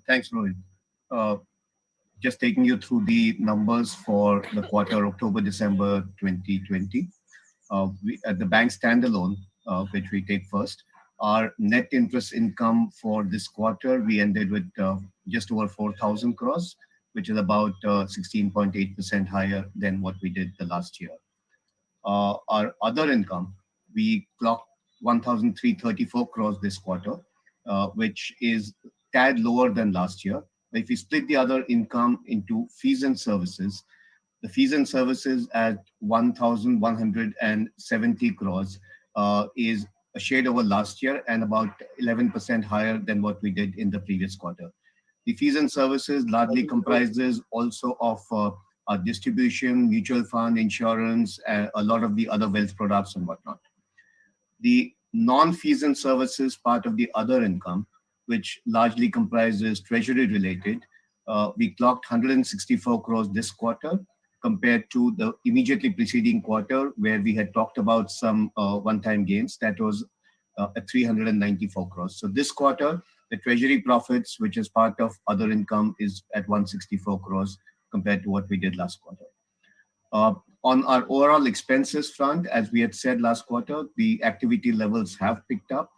Thanks, Rohit. Uh, just taking you through the numbers for the quarter October-December 2020. At the bank standalone, which we take first, our net interest income for this quarter, we ended with just over 4,000 crores, which is about 16.8% higher than what we did the last year. Our other income, we clocked 1,334 crores this quarter, which is tad lower than last year. But if we split the other income into fees and services, the fees and services at 1,170 crores is a shade over last year and about 11% higher than what we did in the previous quarter. The fees and services largely comprises also of our distribution, mutual fund, insurance, a lot of the other wealth products and whatnot. The non-fees and services part of the other income, which largely comprises treasury related, we clocked 164 crores this quarter compared to the immediately preceding quarter where we had talked about some one-time gains. That was at 394 crores. So this quarter, the treasury profits, which is part of other income, is at 164 crores compared to what we did last quarter. On our overall expenses front, as we had said last quarter, the activity levels have picked up,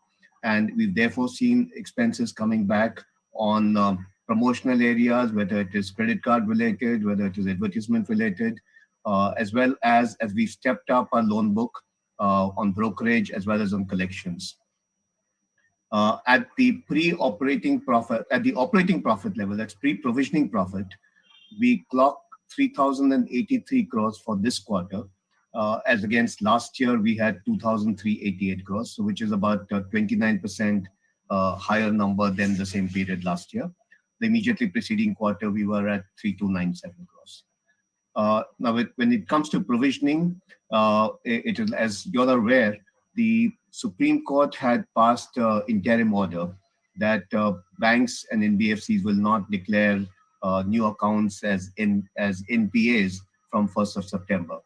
and we've therefore seen expenses coming back on promotional areas, whether it is credit card related, whether it is advertisement related, as well as we've stepped up our loan book on brokerage as well as on collections. At the operating profit level, that's pre-provisioning profit, we clocked 3,083 crores for this quarter, as against last year we had 2,388 crores, so which is about 29% higher number than the same period last year. The immediately preceding quarter we were at 3,297 crores. Now, when it comes to provisioning, it is, as you're aware, the Supreme Court had passed interim order that banks and NBFCs will not declare new accounts as NPAs from 1st of September.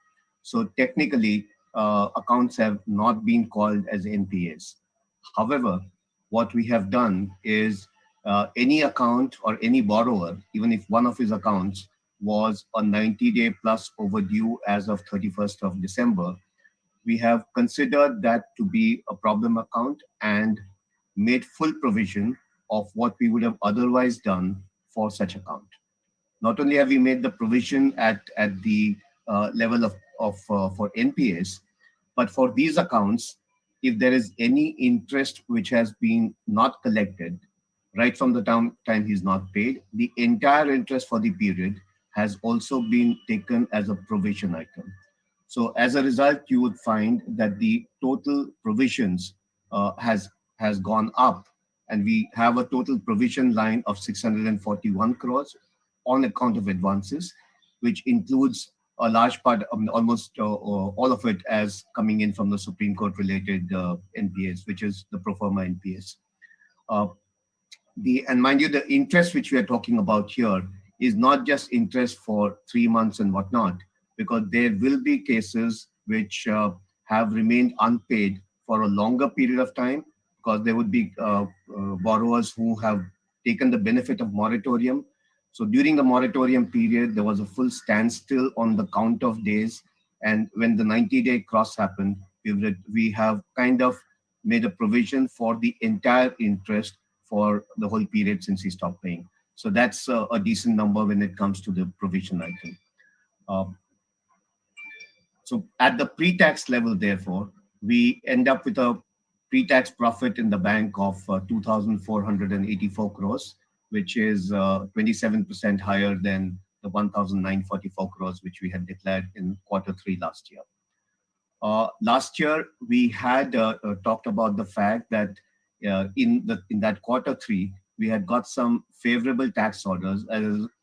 So technically, accounts have not been called as NPAs. However, what we have done is any account or any borrower, even if one of his accounts was a 90-day plus overdue as of 31st of December, we have considered that to be a problem account and made full provision of what we would have otherwise done for such account. Not only have we made the provision at the level of for NPAs, but for these accounts, if there is any interest which has been not collected right from the time he's not paid, the entire interest for the period has also been taken as a provision item. So as a result, you would find that the total provisions has gone up, and we have a total provision line of 641 crores on account of advances, which includes a large part, almost all of it, as coming in from the Supreme Court related NPAs, which is the pro forma NPAs. And mind you, the interest which we are talking about here is not just interest for 3 months and whatnot, because there will be cases which have remained unpaid for a longer period of time, because there would be borrowers who have taken the benefit of moratorium. So during the moratorium period, there was a full standstill on the count of days. And when the 90-day cross happened, we have kind of made a provision for the entire interest for the whole period since he stopped paying. So that's a decent number when it comes to the provision item. So at the pre-tax level, therefore, we end up with a pre-tax profit in the bank of 2,484 crores, which is 27% higher than the 1,944 crores which we had declared in Q3 last year. Last year, we had talked about the fact that in that Q3, we had got some favorable tax orders,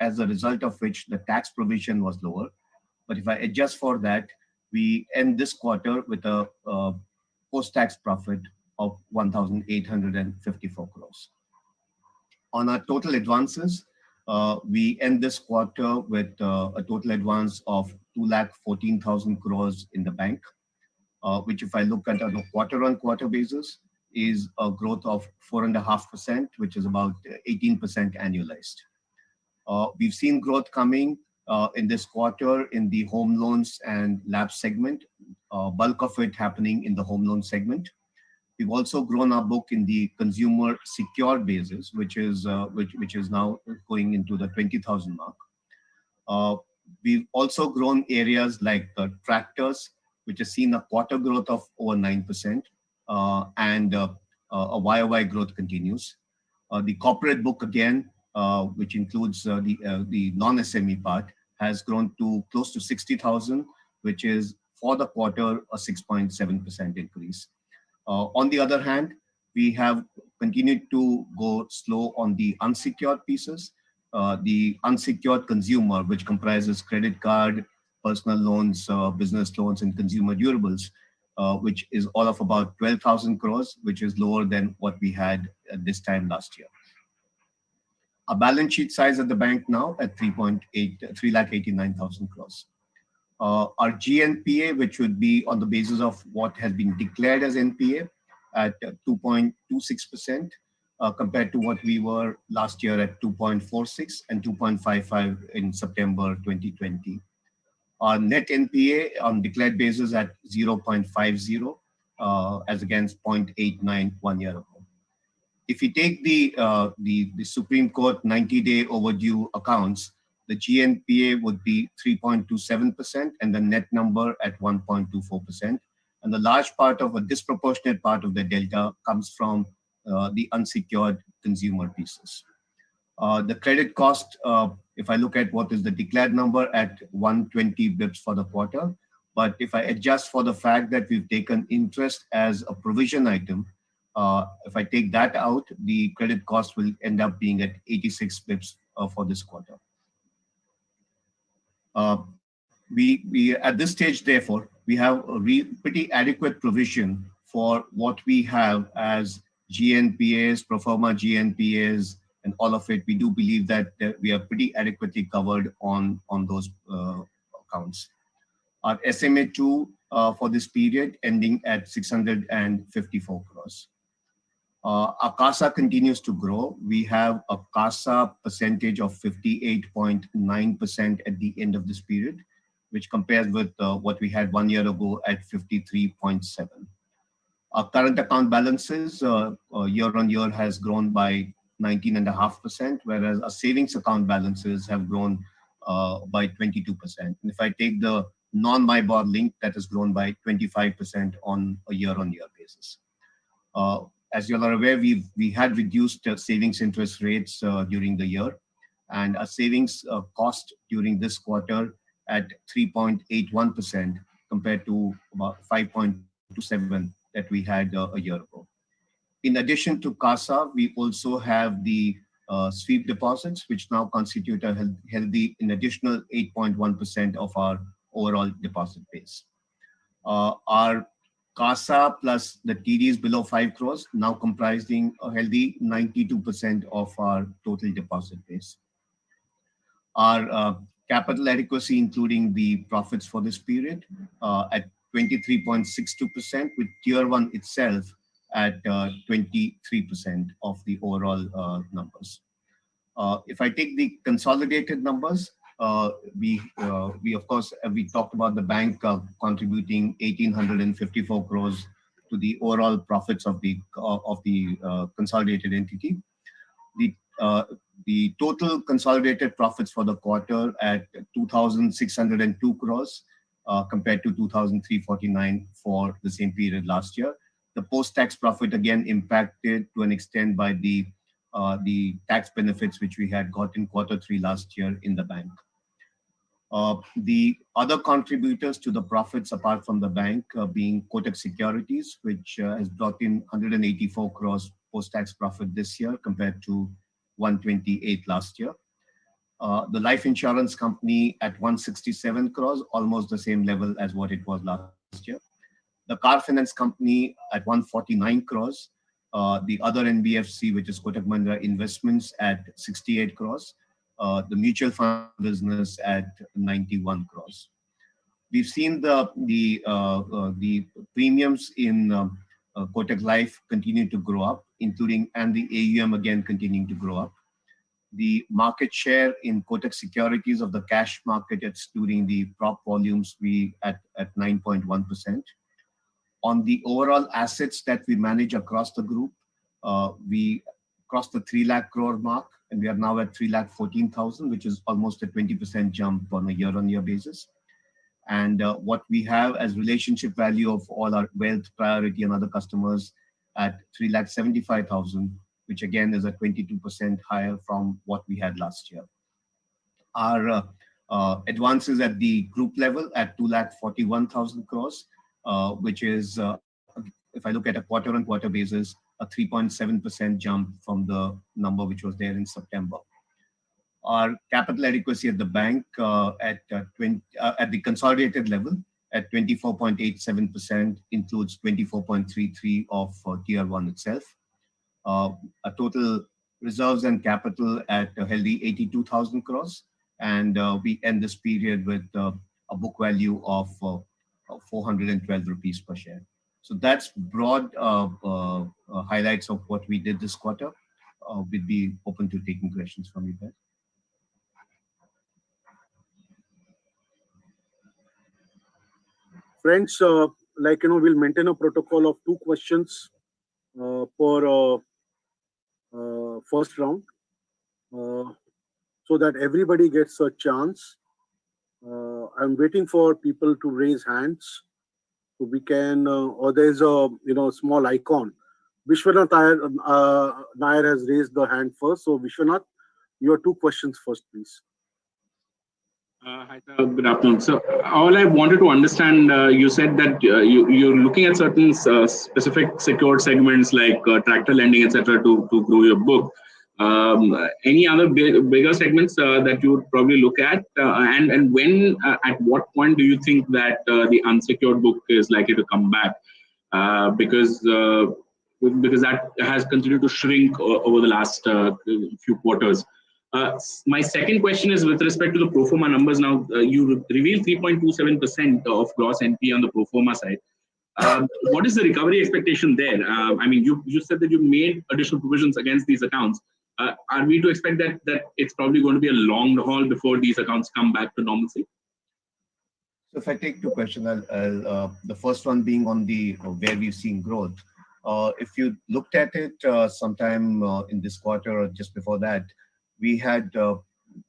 as a result of which the tax provision was lower. But if I adjust for that, we end this quarter with a post-tax profit of 1,854 crores. On our total advances, we end this quarter with a total advance of 2,14,000 crores in the bank, which if I look at on a quarter-on-quarter basis, is a growth of 4.5%, which is about 18% annualized. We've seen growth coming in this quarter in the home loans and lab segment, bulk of it happening in the home loan segment. We've also grown our book in the consumer secured basis, which is now going into the 20,000 mark. Uh, we've also grown areas like tractors, which has seen a quarter growth of over 9%, and a YOY growth continues. The corporate book again, which includes the non-SME part, has grown to close to 60,000, which is for the quarter a 6.7% increase. On the other hand, we have continued to go slow on the unsecured pieces. The unsecured consumer, which comprises credit card, personal loans, business loans, and consumer durables, which is all of about 12,000 crores, which is lower than what we had at this time last year. Our balance sheet size at the bank now at 3,89,000 crores. Our GNPA, which would be on the basis of what has been declared as NPA, at 2.26%, compared to what we were last year at 2.46 and 2.55 in September 2020. Our net NPA on declared basis at 0.50, as against 0.89 1 year ago. If you take the Supreme Court 90-day overdue accounts, the GNPA would be 3.27% and the net number at 1.24%. And the large part of a disproportionate part of the delta comes from the unsecured consumer pieces. The credit cost, if I look at what is the declared number at 120 bips for the quarter, but if I adjust for the fact that we've taken interest as a provision item, if I take that out, the credit cost will end up being at 86 bips for this quarter. We at this stage, therefore, we have a pretty adequate provision for what we have as GNPAs, pro forma GNPAs, and all of it. We do believe that we are pretty adequately covered on those accounts. Our SMA2 for this period ending at 654 crores. Our CASA continues to grow. We have a CASA percentage of 58.9% at the end of this period, which compares with what we had 1 year ago at 53.7. Our current account balances year on year has grown by 19.5%, whereas our savings account balances have grown by 22%. And if I take the non-MYBOR link, that has grown by 25% on a year-on-year basis. As you are aware, we had reduced savings interest rates during the year, and our savings cost during this quarter at 3.81% compared to about 5.27 that we had a year ago. In addition to CASA, we also have the sweep deposits, which now constitute a healthy, an additional 8.1% of our overall deposit base. Our CASA plus the TDs below 5 crores now comprising a healthy 92% of our total deposit base. Our capital adequacy, including the profits for this period, at 23.62%, with Tier 1 itself at 23% of the overall numbers. If I take the consolidated numbers, we of course, we talked about the bank contributing 1,854 crores to the overall profits of the consolidated entity. The total consolidated profits for the quarter at 2,602 crores compared to 2,349 for the same period last year. The post-tax profit again impacted to an extent by the tax benefits which we had got in Q3 last year in the bank. The other contributors to the profits apart from the bank being Kotak Securities, which has brought in 184 crores post-tax profit this year compared to 128 last year. The life insurance company at 167 crores, almost the same level as what it was last year. The car finance company at 149 crores. The other NBFC, which is Kotak Mahindra Investments, at 68 crores. The mutual fund business at 91 crores. We've seen the premiums in Kotak Life continued to grow up, including and the AUM again continuing to grow up. The market share in Kotak Securities of the cash market, excluding the prop volumes, we at 9.1%. On the overall assets that we manage across the group, we crossed the 3 lakh crore mark, and we are now at 3 lakh 14,000, which is almost a 20% jump on a year-on-year basis. And what we have as relationship value of all our wealth, priority, and other customers at 3 lakh 75,000, which again is a 22% higher from what we had last year. Our advances at the group level at 2 lakh 41,000 crores, which is, if I look at a quarter-on-quarter basis, a 3.7% jump from the number which was there in September. Our capital adequacy at the bank at the consolidated level at 24.87% includes 24.33 of Tier 1 itself. A total reserves and capital at a healthy 82,000 crores, and we end this period with a book value of 412 rupees per share. So that's broad highlights of what we did this quarter. We'd be open to taking questions from you guys. Friends, we'll maintain a protocol of 2 questions per first round, so that everybody gets a chance. I'm waiting for people to raise hands, so we can, or there's a small icon. Vishwanath Nair has raised the hand first. So Vishwanath, your 2 questions first, please. Hi, sir. Good afternoon. So all I wanted to understand, you said that you're looking at certain specific secured segments like tractor lending, etc., to grow your book. Any other bigger segments that you would probably look at, and when, at what point do you think that the unsecured book is likely to come back? Because that has continued to shrink over the last few quarters. My second question is with respect to the pro forma numbers. Now, you revealed 3.27% of gross NPA on the pro forma side. What is the recovery expectation there? I mean, you said that you made additional provisions against these accounts. Are we to expect that it's probably going to be a long haul before these accounts come back to normalcy? So if I take 2 questions, the first one being on the where we've seen growth. If you looked at it sometime in this quarter or just before that, we had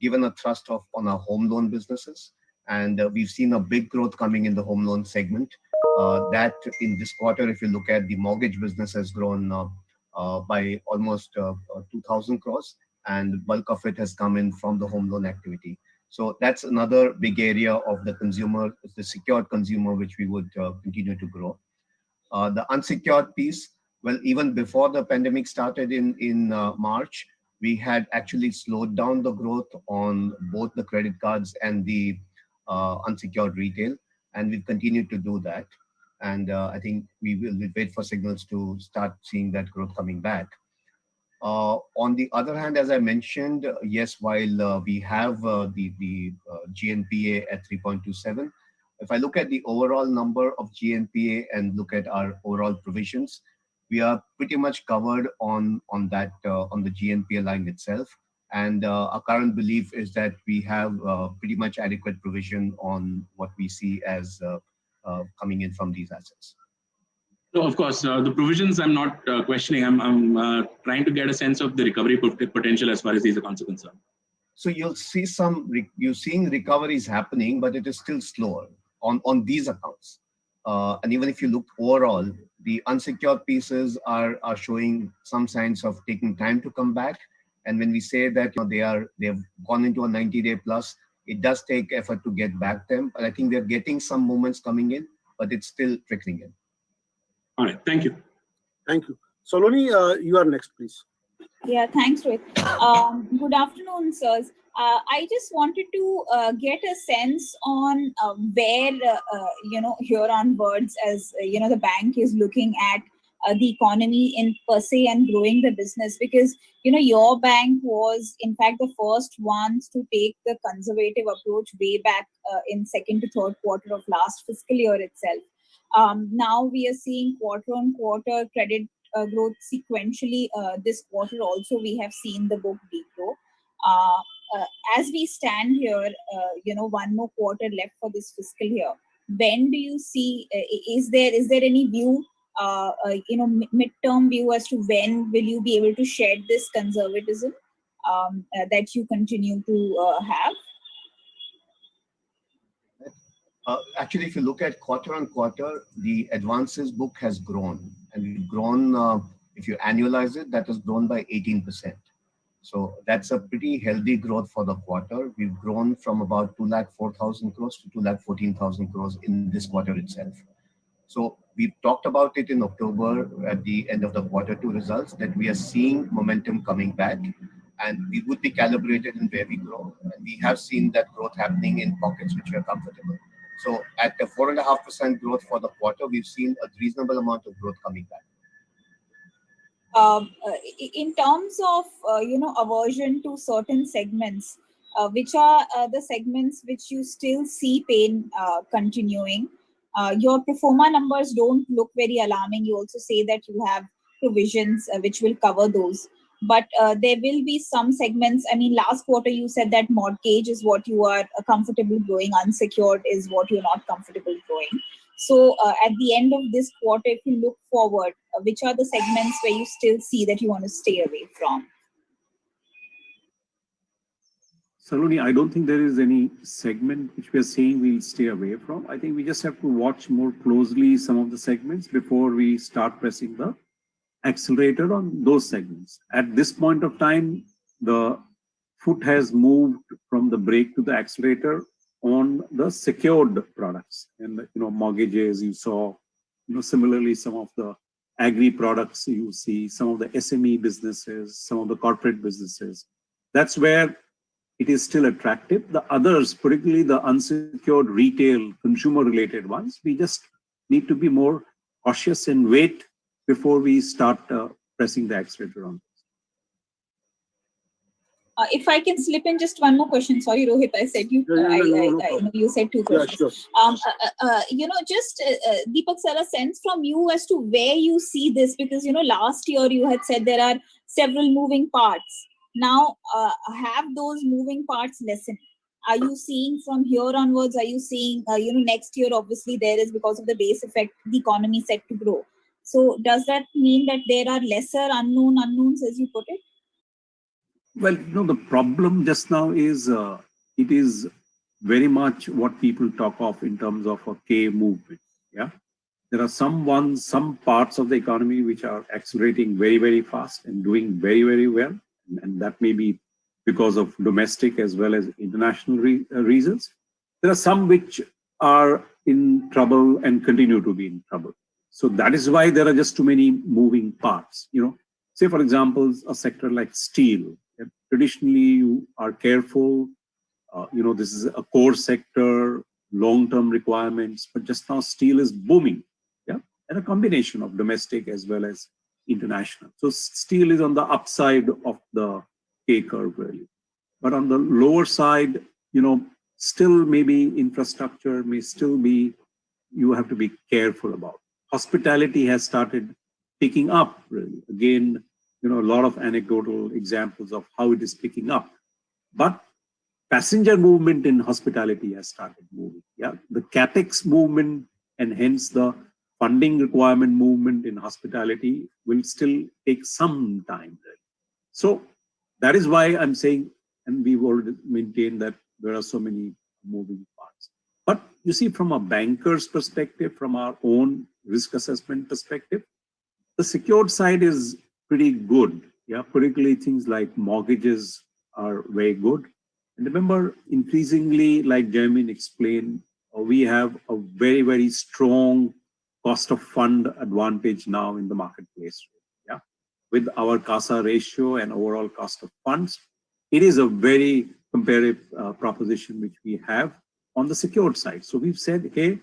given a thrust on our home loan businesses, and we've seen a big growth coming in the home loan segment. That in this quarter, if you look at the mortgage business, has grown by almost 2,000 crores, and bulk of it has come in from the home loan activity. So that's another big area of the consumer, the secured consumer, which we would continue to grow. The unsecured piece, well, even before the pandemic started in March, we had actually slowed down the growth on both the credit cards and the unsecured retail, and we've continued to do that. And I think we'll wait for signals to start seeing that growth coming back. On the other hand, as I mentioned, yes, while we have the GNPA at 3.27, if I look at the overall number of GNPA and look at our overall provisions, we are pretty much covered on that on the GNPA line itself. And our current belief is that we have pretty much adequate provision on what we see as coming in from these assets. No, of course, the provisions I'm not questioning. I'm trying to get a sense of the recovery potential as far as these accounts are concerned. So you'll see you're seeing recoveries happening, but it is still slower on these accounts. And even if you look overall, the unsecured pieces are showing some signs of taking time to come back. And when we say that they've gone into a 90-day plus, it does take effort to get back them. But I think we're getting some movements coming in, but it's still trickling in. All right, thank you. Thank you. Saloni, you are next, please. Yeah, thanks, Rohit. Good afternoon, sirs. I just wanted to get a sense on where, here onwards, as the bank is looking at the economy in per se and growing the business, because your bank was in fact the first ones to take the conservative approach way back in second to third quarter of last fiscal year itself. Now we are seeing quarter-on-quarter credit growth sequentially. This quarter also we have seen the book degrow. Uh, as we stand here, one more quarter left for this fiscal year. When do you see? Is there any view? Midterm view as to when will you be able to shed this conservatism that you continue to have? Actually, if you look at quarter on quarter, the advances book has grown, and we've grown. If you annualize it, that has grown by 18%. So that's a pretty healthy growth for the quarter. We've grown from about 204,000 crores to 214,000 crores in this quarter itself. So we talked about it in October at the end of the quarter two results that we are seeing momentum coming back, and we would be calibrated in where we grow. And we have seen that growth happening in pockets which we are comfortable. So at the 4.5% growth for the quarter, we've seen a reasonable amount of growth coming back. In terms of aversion to certain segments, which are the segments which you still see pain continuing? Your pro forma numbers don't look very alarming. You also say that you have provisions which will cover those. But there will be some segments. I mean, last quarter you said that mortgage is what you are comfortable growing, unsecured is what you're not comfortable growing. So at the end of this quarter, if you look forward, which are the segments where you still see that you want to stay away from? Saloni, I don't think there is any segment which we are saying we'll stay away from. I think we just have to watch more closely some of the segments before we start pressing the accelerator on those segments. At this point of time, the foot has moved from the brake to the accelerator on the secured products and mortgages. You saw, similarly some of the agri products. You see some of the SME businesses, some of the corporate businesses. That's where it is still attractive. The others, particularly the unsecured retail, consumer-related ones, we just need to be more cautious and wait before we start pressing the accelerator on. If I can slip in just one more question. Sorry, Rohit, I said you. I know you said two questions. Yeah, sure. Just Deepak sir, a sense from you as to where you see this, because last year you had said there are several moving parts. Now, have those moving parts lessened? Are you seeing from here onwards? Are you seeing next year? Obviously, there is, because of the base effect, the economy set to grow. So, does that mean that there are lesser unknowns, as you put it? Well, the problem just now is it is very much what people talk of in terms of a K movement. Yeah, there are some parts of the economy which are accelerating very, very fast and doing very, very well, and that may be because of domestic as well as international reasons. There are some which are in trouble and continue to be in trouble. So that is why there are just too many moving parts. Say for example, a sector like steel. Traditionally, you are careful. This is a core sector, long-term requirements, but just now steel is booming. Yeah, and a combination of domestic as well as international. So steel is on the upside of the K curve really. But on the lower side, still maybe infrastructure may still be, you have to be careful about. Hospitality has started picking up really. Again, a lot of anecdotal examples of how it is picking up. But passenger movement in hospitality has started moving. Yeah, the capex movement and hence the funding requirement movement in hospitality will still take some time. So that is why I'm saying, and we've already maintained that there are so many moving parts. But you see, from a banker's perspective, from our own risk assessment perspective, the secured side is pretty good. Yeah, particularly things like mortgages are very good. And remember, increasingly, like Jeremy explained, we have a very, very strong cost of fund advantage now in the marketplace. Yeah, with our CASA ratio and overall cost of funds, it is a very comparative proposition which we have on the secured side. So we've said, hey,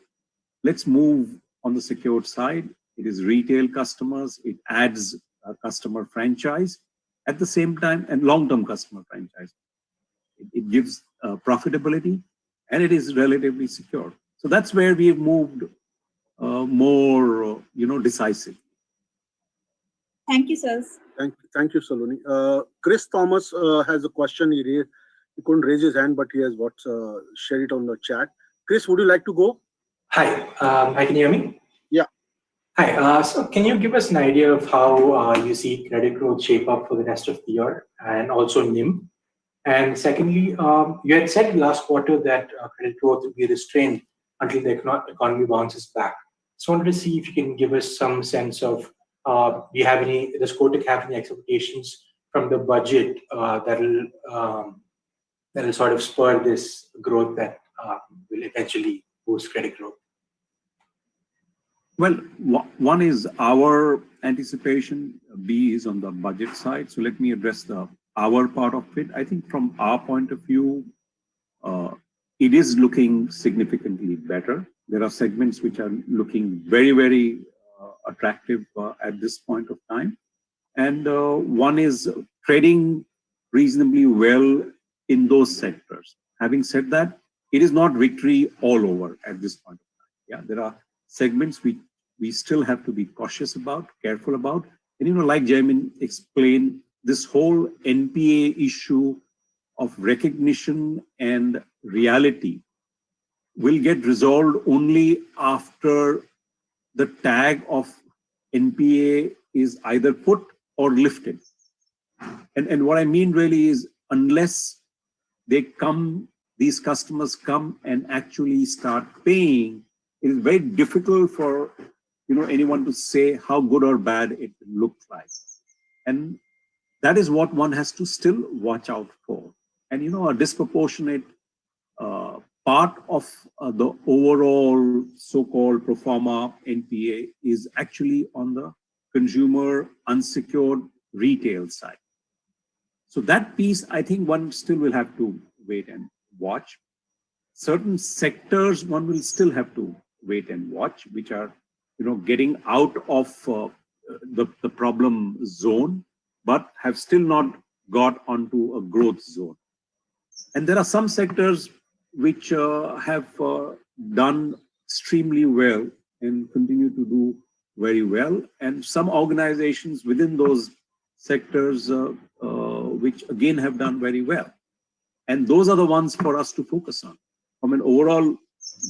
let's move on the secured side. It is retail customers. It adds a customer franchise at the same time, and long-term customer franchise. It gives profitability, and it is relatively secure. So that's where we have moved more, decisive. Thank you, sirs. Thank you, Saloni. Chris Thomas has a question. He couldn't raise his hand, but he has shared it on the chat. Chris, would you like to go? Hi, can you hear me? Yeah. Hi, so can you give us an idea of how you see credit growth shape up for the rest of the year and also NIM? And secondly, you had said last quarter that credit growth would be restrained until the economy bounces back. So I wanted to see if you can give us some sense of, does Kotak have any expectations from the budget that'll sort of spur this growth that will eventually boost credit growth? Well, one is our anticipation, B is on the budget side. So let me address our part of it. I think from our point of view, it is looking significantly better. There are segments which are looking very, very attractive at this point of time. And one is trading reasonably well in those sectors. Having said that, it is not victory all over at this point of time. Yeah, there are segments we still have to be cautious about, careful about. And like Jaimin explained, this whole NPA issue of recognition and reality will get resolved only after the tag of NPA is either put or lifted. And what I mean really is, unless these customers come and actually start paying, it is very difficult for anyone to say how good or bad it looks like. And that is what one has to still watch out for. And a disproportionate part of the overall so-called pro forma NPA is actually on the consumer unsecured retail side. So that piece, I think one still will have to wait and watch. Certain sectors one will still have to wait and watch, which are getting out of the problem zone, but have still not got onto a growth zone. And there are some sectors which have done extremely well and continue to do very well, and some organizations within those sectors which again have done very well. And those are the ones for us to focus on. From an overall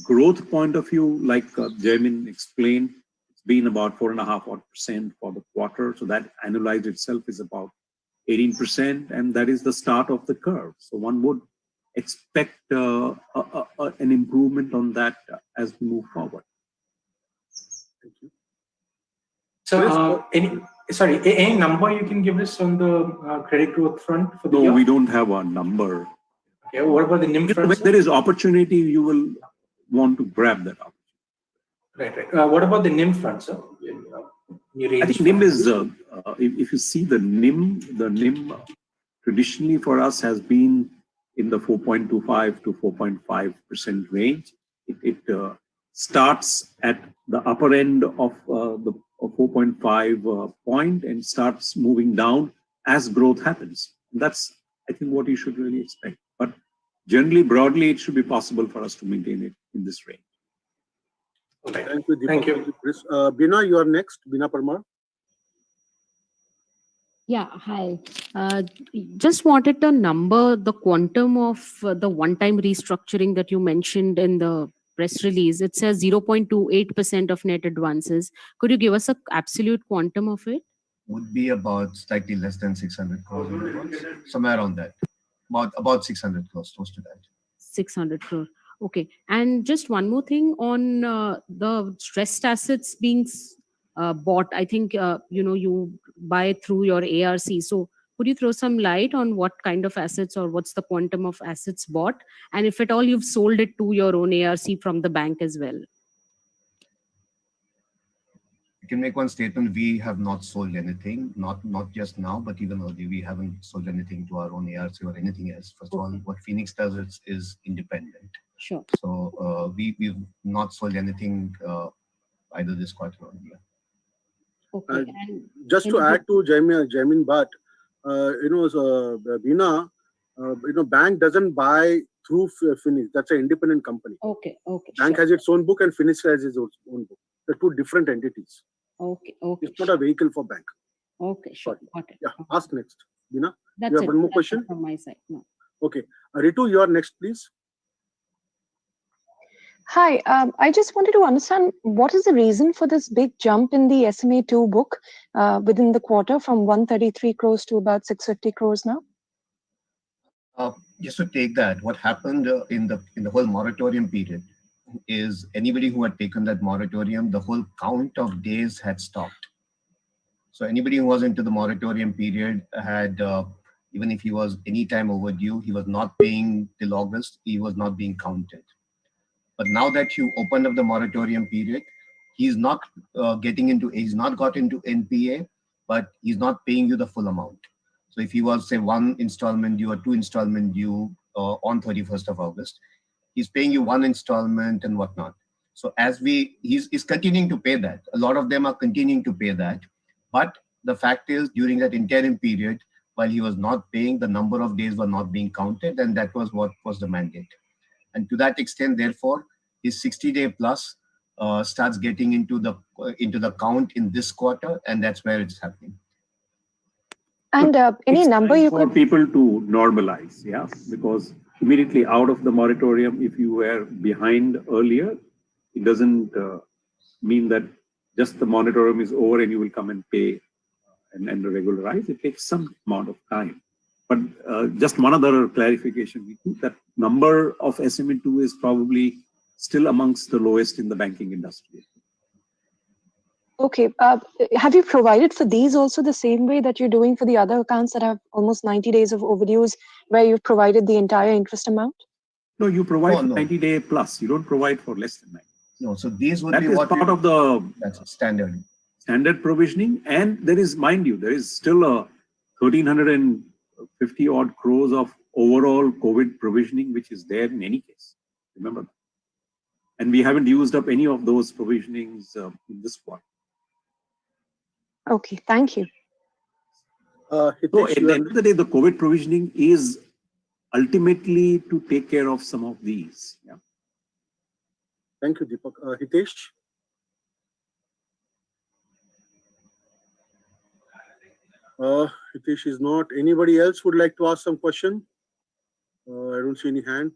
growth point of view, like Jaimin explained, it's been about 4.5% for the quarter. So that annualized itself is about 18%, and that is the start of the curve. So one would expect an improvement on that as we move forward. Thank you. So, any number you can give us on the credit growth front for the year? No, we don't have a number. Okay, what about the NIM front? When there is opportunity, you will want to grab that opportunity. Right. What about the NIM front, sir? I think NIM is, if you see the NIM traditionally for us has been in the 4.25 to 4.5% range. It starts at the upper end of the 4.5 point and starts moving down as growth happens. That's, I think, what you should really expect. But generally, broadly, it should be possible for us to maintain it in this range. Okay. Thank you, Deepak. Thank you. Chris. Bina, you are next. Bina Parmar. Yeah, hi. Just wanted to number the quantum of the one-time restructuring that you mentioned in the press release. It says 0.28% of net advances. Could you give us an absolute quantum of it? Would be about slightly less than 600 crores, somewhere around that. About 600 crores, close to that. 600 crore. Okay. And just one more thing on the stressed assets being bought. I think, you buy through your ARC. So could you throw some light on what kind of assets or what's the quantum of assets bought? And if at all you've sold it to your own ARC from the bank as well? I can make one statement. We have not sold anything, not just now, but even earlier, we haven't sold anything to our own ARC or anything else. First of all, what Phoenix does is independent. Sure. So we've not sold anything either this quarter or the year. Okay. And just to add to Jaimin Bhatt, Bina, bank doesn't buy through Phoenix. That's an independent company. Okay. Bank has its own book and Phoenix has its own book. They're two different entities. Okay. It's not a vehicle for bank. Okay, sure. Sorry. Got it. Yeah, ask next. Dina, That's you have it. one more That's it question? from my side. No. Okay. Ritu, you are next, please. Hi, I just wanted to understand what is the reason for this big jump in the SMA2 book within the quarter from 133 crores to about 650 crores now? Just to take that, what happened in the whole moratorium period is anybody who had taken that moratorium, the whole count of days had stopped. So anybody who was into the moratorium period had, even if he was any time overdue, he was not paying till August, he was not being counted. But now that you opened up the moratorium period, he's not he's not got into NPA, but he's not paying you the full amount. So if he was, say, one installment due or two installment due on 31st of August, he's paying you one installment and whatnot. So he's continuing to pay that. A lot of them are continuing to pay that. But the fact is, during that interim period, while he was not paying, the number of days were not being counted, and that was what was the mandate. And to that extent, therefore, his 60-day plus starts getting into the count in this quarter, and that's where it's happening. And any It's number time you for could... people to normalize, yeah, because immediately out of the moratorium, if you were behind earlier, it doesn't mean that just the moratorium is over and you will come and pay and regularize. It takes some amount of time. But just one other clarification, that number of SMA2 is probably still amongst the lowest in the banking industry. Okay. Have you provided for these also the same way that you're doing for the other accounts that have almost 90 days of overdues, where you've provided the entire interest amount? No, you provide for No. 90-day plus. You don't provide for less than 90. No, so these would That be is what part of the that's standard. Standard provisioning, and there is, mind you, there is still a 1,350 odd crores of overall COVID provisioning, which is there in any case. Remember that. And we haven't used up any of those provisionings in this quarter. Okay, thank you. So at the end of the day, the COVID provisioning is ultimately to take care of some of these. Yeah. Thank you, Deepak. Hitesh? Hitesh is not. Anybody else would like to ask some question? I don't see any hand.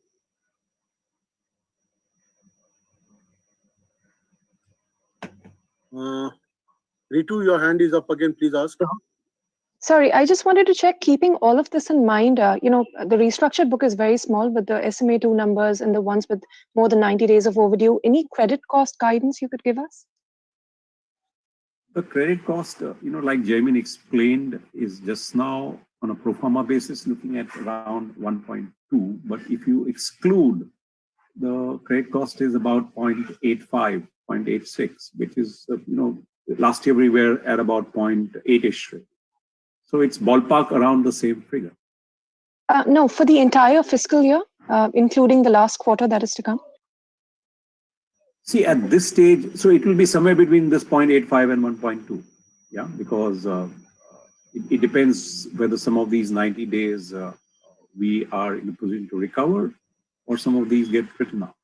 Ritu, your hand is up again. Please ask. Sorry, I just wanted to check, keeping all of this in mind, the restructured book is very small, but the SMA2 numbers and the ones with more than 90 days of overdue, any credit cost guidance you could give us? The credit cost, like Jaimin explained, is just now on a pro forma basis looking at around 1.2. But if you exclude, the credit cost is about 0.85, 0.86, which is, last year we were at about 0.8-ish. So it's ballpark around the same figure. No, for the entire fiscal year, including the last quarter that is to come. See, at this stage, so it will be somewhere between this 0.85 and 1.2. Yeah, because it depends whether some of these 90 days we are in a position to recover or some of these get written off.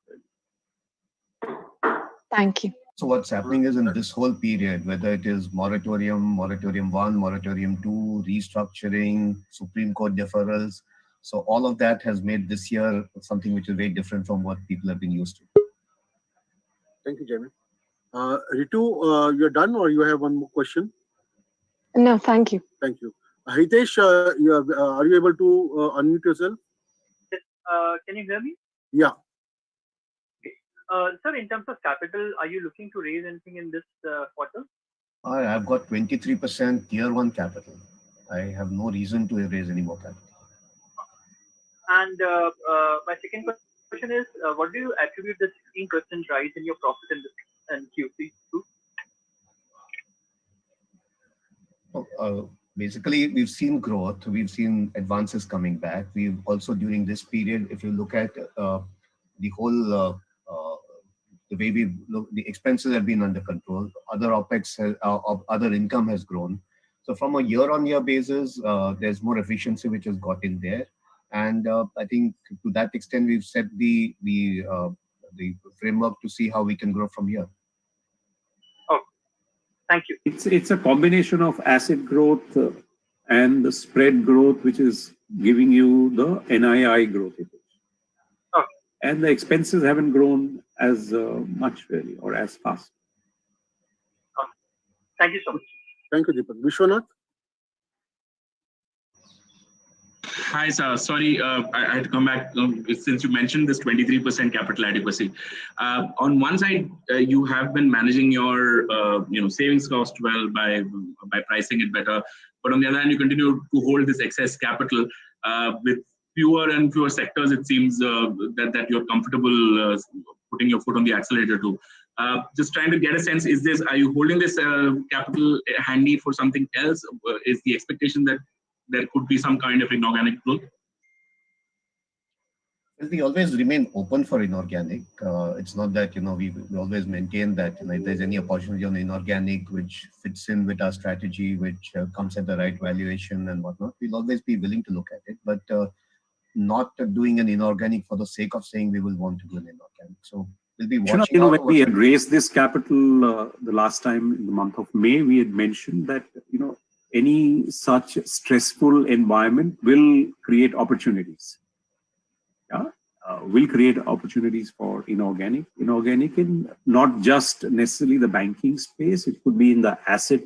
Thank you. So what's happening is in this whole period, whether it is moratorium, moratorium 1, moratorium 2, restructuring, Supreme Court deferrals, so all of that has made this year something which is very different from what people have been used to. Thank you, Jaimin. Ritu, you're done or you have one more question? No, thank you. Thank you. Hitesh, are you able to unmute yourself? Yes. Can you hear me? Yeah. Sir, in terms of capital, are you looking to raise anything in this quarter? I've got 23% tier 1 capital. I have no reason to raise any more capital. And my second question is, what do you attribute the 16% rise in your profit in Q3 to? Basically, we've seen growth. We've seen advances coming back. We've also, during this period, if you look at the whole, the way we look, the expenses have been under control. Other OPEX, other income has grown. So from a year-on-year basis, there's more efficiency which has got in there. And I think to that extent, we've set the framework to see how we can grow from here. Thank you. It's a combination of asset growth and the spread growth, which is giving you the NII growth. Okay. And the expenses haven't grown as much really or as fast. Okay. Thank you so much. Thank you, Deepak. Vishwanath? Hi, sir. Sorry, I had to come back since you mentioned this 23% capital adequacy. On one side, you have been managing your savings cost well by pricing it better, but on the other hand, you continue to hold this excess capital with fewer and fewer sectors. It seems that you're comfortable putting your foot on the accelerator too. Just trying to get a sense: are you holding this capital handy for something else? Is the expectation that there could be some kind of inorganic growth? Well, we always remain open for inorganic. It's not that, we always maintain that if there's any opportunity on inorganic which fits in with our strategy, which comes at the right valuation and whatnot, we'll always be willing to look at it, but not doing an inorganic for the sake of saying we will want to do an inorganic. So we'll be watching. When we had raised this capital the last time in the month of May, we had mentioned that, any such stressful environment will create opportunities. Yeah, will create opportunities for inorganic. Inorganic in not just necessarily the banking space. It could be in the asset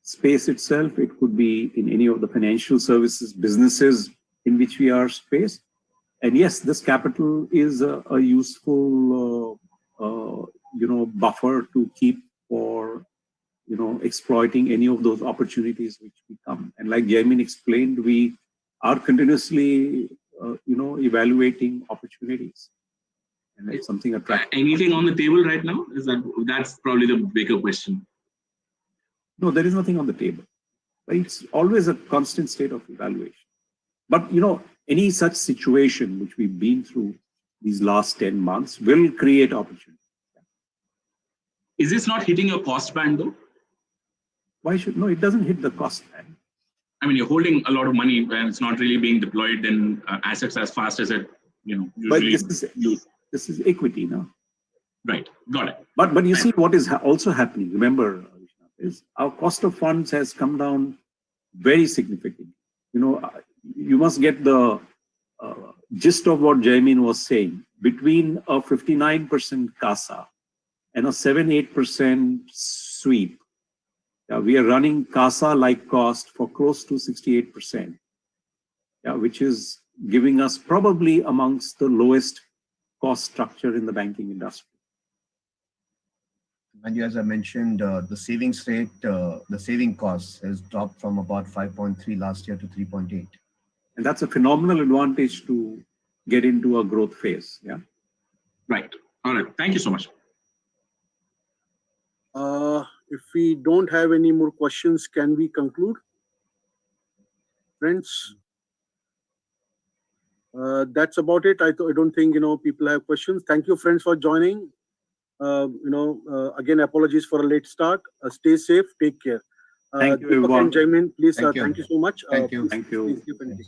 space itself. It could be in any of the financial services businesses in which we are space. And yes, this capital is a useful, buffer to keep for exploiting any of those opportunities which become. And like Jaimin explained, we are continuously, evaluating opportunities. And it's something attractive. Anything on the table right now? That's probably the bigger question. No, there is nothing on the table. It's always a constant state of evaluation. But, any such situation which we've been through these last 10 months will create opportunity. Is this not hitting your cost band though? Why should? No, it doesn't hit the cost band. I mean, you're holding a lot of money and it's not really being deployed in assets as fast as it, usually. But this is equity, no? Right, got it. But you see what is also happening, remember, is our cost of funds has come down very significantly. You must get the gist of what Jaimin was saying. Between a 59% CASA and a 7-8% sweep, we are running CASA-like cost for close to 68%, which is giving us probably amongst the lowest cost structure in the banking industry. And as I mentioned, the savings rate, the saving cost has dropped from about 5.3 last year to 3.8. And that's a phenomenal advantage to get into a growth phase. Yeah. Right. All right. Thank you so much. If we don't have any more questions, can we conclude? Friends? That's about it. I don't think, people have questions. Thank you, friends, for joining. Again, apologies for a late start. Stay safe. Take care. Thank you, everyone. Jaimin, please, Thank you. thank you so much. Thank you. Thank you. Please give anything.